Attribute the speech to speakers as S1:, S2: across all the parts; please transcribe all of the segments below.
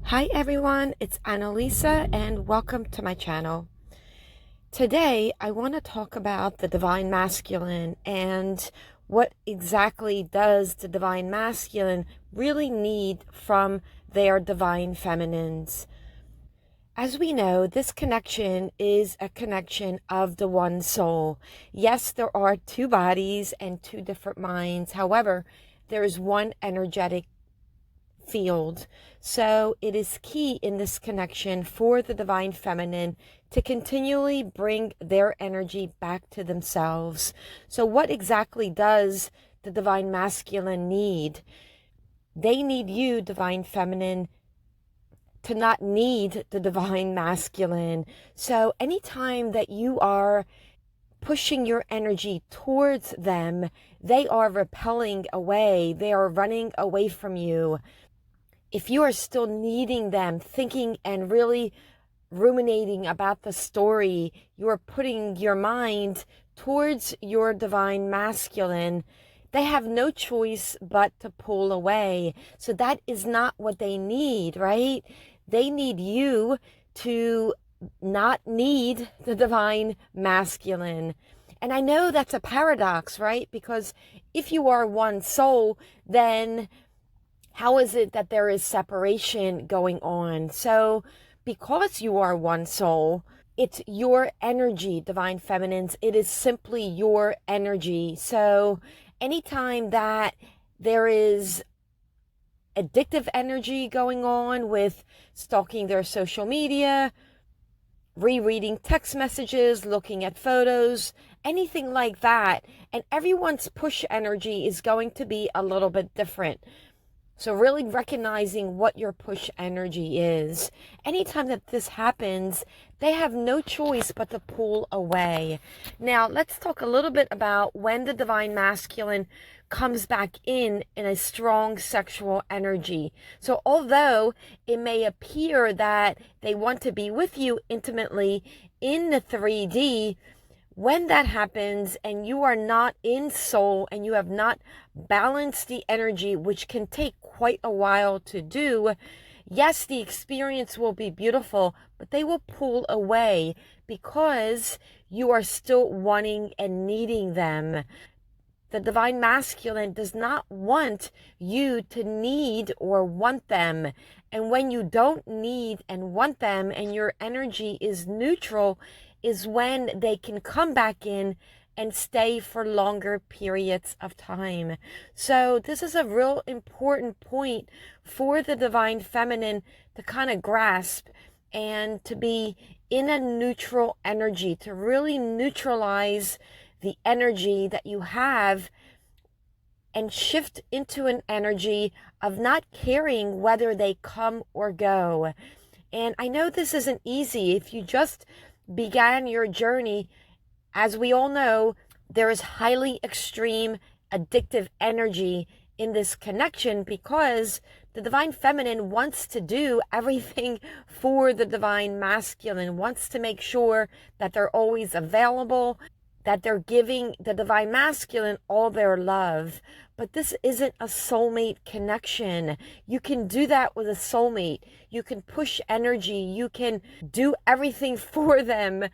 S1: Hi everyone, it's Annalisa and welcome to my channel. Today I want to talk about the divine masculine and what exactly does the divine masculine really need from their divine feminines. As we know, this connection is a connection of the one soul. Yes, there are two bodies and two different minds. However, there is one energetic field. So it is key in this connection for the divine feminine to continually bring their energy back to themselves. So what exactly does the divine masculine need? They need you, divine feminine, to not need the divine masculine. So anytime that you are pushing your energy towards them, they are repelling away. They are running away from you. If you are still needing them, thinking and really ruminating about the story, you are putting your mind towards your divine masculine, they have no choice but to pull away. So that is not what they need, right? They need you to not need the divine masculine. And I know that's a paradox, right? Because if you are one soul, then how is it that there is separation going on? So because you are one soul, it's your energy, divine feminines. It is simply your energy. So anytime that there is addictive energy going on with stalking their social media, rereading text messages, looking at photos, anything like that, and everyone's push energy is going to be a little bit different. So really recognizing what your push energy is. Anytime that this happens, they have no choice but to pull away. Now, let's talk a little bit about when the divine masculine comes back in a strong sexual energy. So although it may appear that they want to be with you intimately in the 3D, when that happens and you are not in soul and you have not balanced the energy, which can take quite a while to do, yes, the experience will be beautiful, but they will pull away because you are still wanting and needing them. The divine masculine does not want you to need or want them. And when you don't need and want them and your energy is neutral, is when they can come back in and stay for longer periods of time. So this is a real important point for the divine feminine to kind of grasp and to be in a neutral energy, to really neutralize the energy that you have and shift into an energy of not caring whether they come or go. And I know this isn't easy. If you just began your journey, as we all know, there is highly extreme addictive energy in this connection because the divine feminine wants to do everything for the divine masculine, wants to make sure that they're always available, that they're giving the divine masculine all their love. But this isn't a soulmate connection. You can do that with a soulmate. You can push energy. You can do everything for them.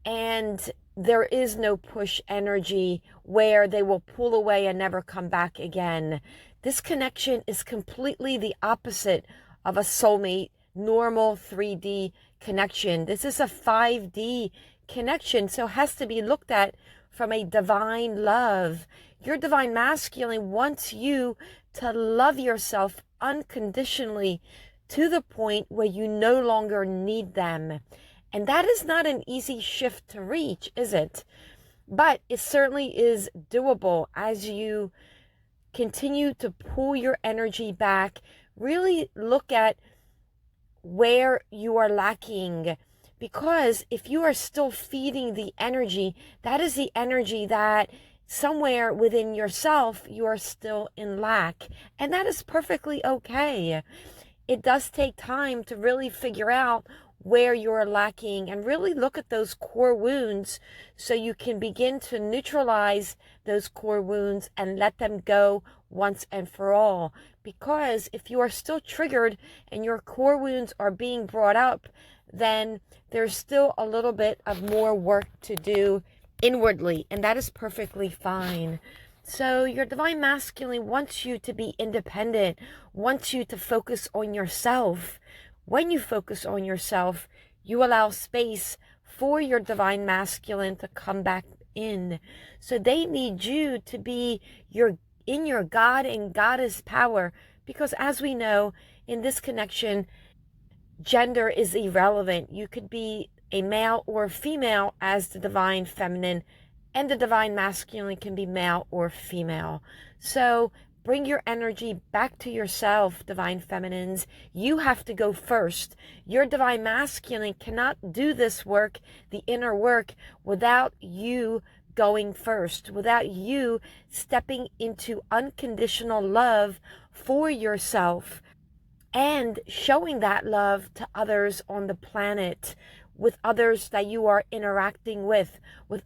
S1: And there is no push energy where they will pull away and never come back again. This connection is completely the opposite of a soulmate, normal 3D connection. This is a 5D connection, so it has to be looked at from a divine love. Your divine masculine wants you to love yourself unconditionally to the point where you no longer need them. And that is not an easy shift to reach, is it? But it certainly is doable as you continue to pull your energy back. Really look at where you are lacking. Because if you are still feeding the energy, that is the energy that somewhere within yourself you are still in lack. And that is perfectly okay. It does take time to really figure out where you're lacking and really look at those core wounds so you can begin to neutralize those core wounds and let them go once and for all. Because if you are still triggered and your core wounds are being brought up, then there's still a little bit of more work to do inwardly, and that is perfectly fine. So your divine masculine wants you to be independent, wants you to focus on yourself. When you focus on yourself, you allow space for your divine masculine to come back in. So they need you to be in your God and Goddess power, because as we know in this connection, gender is irrelevant. You could be a male or female as the divine feminine, and the divine masculine can be male or female. So bring your energy back to yourself, divine feminines. You have to go first. Your divine masculine cannot do this work, the inner work, without you going first, without you stepping into unconditional love for yourself and showing that love to others on the planet, with others that you are interacting with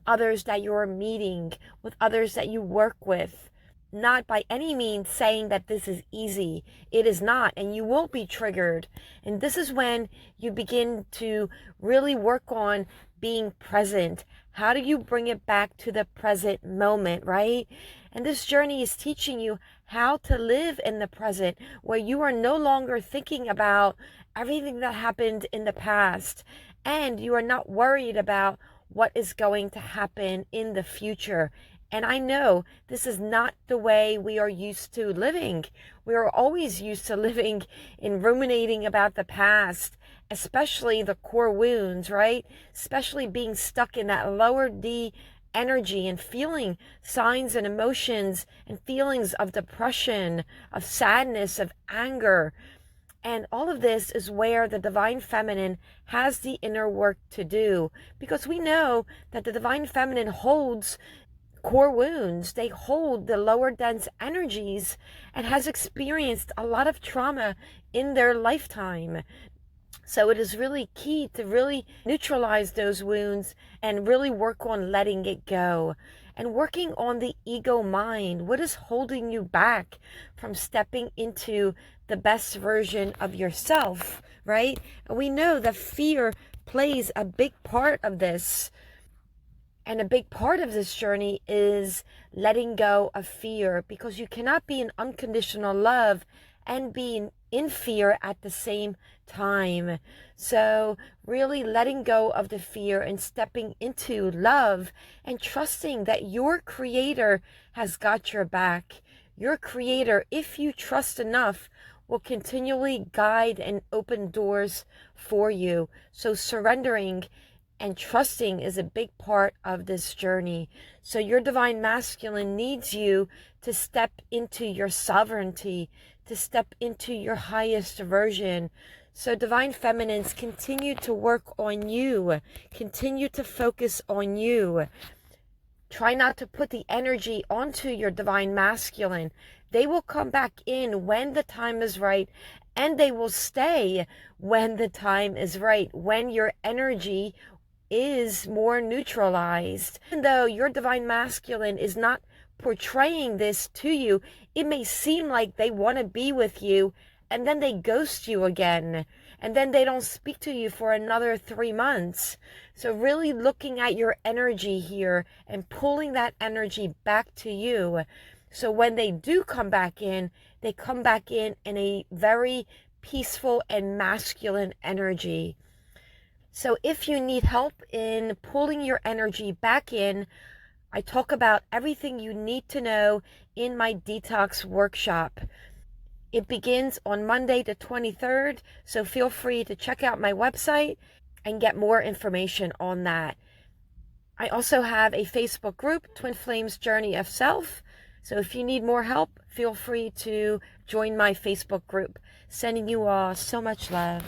S1: others that you are meeting, with others that you work with. Not by any means saying that this is easy. It is not, and you will be triggered. And this is when you begin to really work on being present. How do you bring it back to the present moment, right? And this journey is teaching you how to live in the present, where you are no longer thinking about everything that happened in the past, and you are not worried about what is going to happen in the future. And I know this is not the way we are used to living. We are always used to living in ruminating about the past, especially the core wounds, right? Especially being stuck in that lower D energy and feeling signs and emotions and feelings of depression, of sadness, of anger. And all of this is where the divine feminine has the inner work to do, because we know that the divine feminine holds core wounds. They hold the lower dense energies and has experienced a lot of trauma in their lifetime. So it is really key to really neutralize those wounds and really work on letting it go and working on the ego mind. What is holding you back from stepping into the best version of yourself, right? And we know that fear plays a big part of this. And a big part of this journey is letting go of fear, because you cannot be in unconditional love and be in fear at the same time. So really letting go of the fear and stepping into love and trusting that your creator has got your back. Your creator, if you trust enough, will continually guide and open doors for you. So surrendering and trusting is a big part of this journey. So your divine masculine needs you to step into your sovereignty, to step into your highest version. So divine feminines, continue to work on you. Continue to focus on you. Try not to put the energy onto your divine masculine. They will come back in when the time is right, and they will stay when the time is right, when your energy is more neutralized. Even though your divine masculine is not portraying this to you, it may seem like they want to be with you, and then they ghost you again, and then they don't speak to you for another 3 months. So really looking at your energy here and pulling that energy back to you. So when they do come back in, they come back in a very peaceful and masculine energy. So if you need help in pulling your energy back in, I talk about everything you need to know in my detox workshop. It begins on Monday the 23rd, so feel free to check out my website and get more information on that. I also have a Facebook group, Twin Flames Journey of Self. So if you need more help, feel free to join my Facebook group. Sending you all so much love.